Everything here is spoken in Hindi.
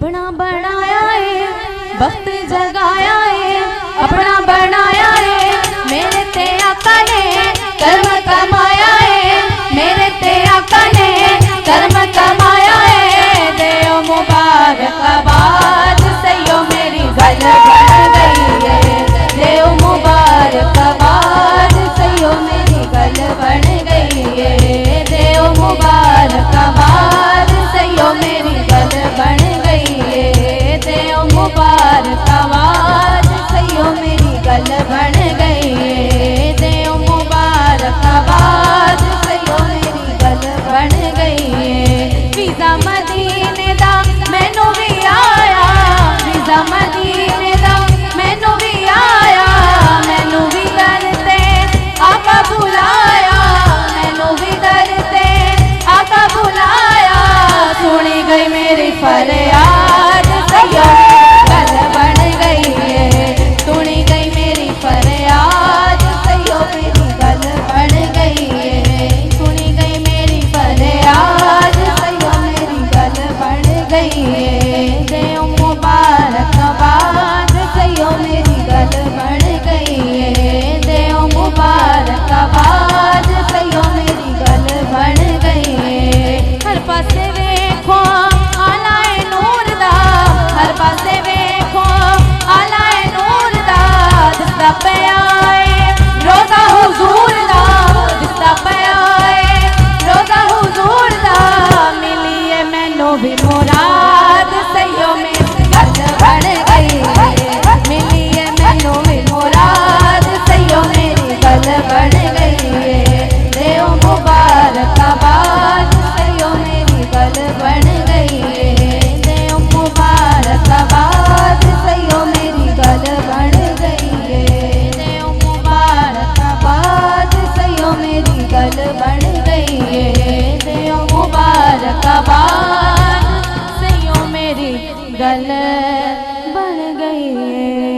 अपना बनाया है वक्त जगाया है, अपना बनाया है मेरे ते आका ने कर्म कमाया है, मेरे ते आका ने कर्म कमाया है। देओ मुबारकबाद सयो मेरी गल बन गई है, देओ मुबारकबाद सयो मेरी गल बन गई है, देओ मुबारकबाद सयो मेरी गल बन गई है, देओ मुबारकबाद सयो मेरी गल बन गई है, देओ मुबारकबाद सयो मेरी गल बन गई है। वीज़ा मदीने दा मैनू भी आया, वीज़ा मदीने दा मैनू भी आया, मैनू भी करते आका बुलाया, मैनू भी करते आका बुलाया। सुनी गई मेरी फरियाद सयो गल बन गई है, सुनी गई मेरी फरियाद सयो मेरी गल बन गई है, सुनी गई मेरी फरियाद सयो मेरी गल बन गई है। देओ मुबारकबाद सयो मेरी गल बन गई है, देओ मुबारकबाद सयो मेरी गल बन गई है। हर पासे वेखो आलाए नूर दा, हर पासे वेखो आलाए नूर दा, दिसदा पिया है रोज़ा हुजूर दा, दिसदा पिया है रोज़ा हुजूर दा। मिली है मैनू भी मुराद सयो मेरी गल बन गई है, मिली है मैनू भी मुराद सयो मेरी गल बन गई है। देओ मुबारकबाद सयो मेरी गल बन गई है, देओ मुबारकबाद सयो मेरी गल बन गई है, देओ मुबारकबाद सयो मेरी गल बन गई है, देओ मुबारकबाद सयो मेरी गल बन गई है।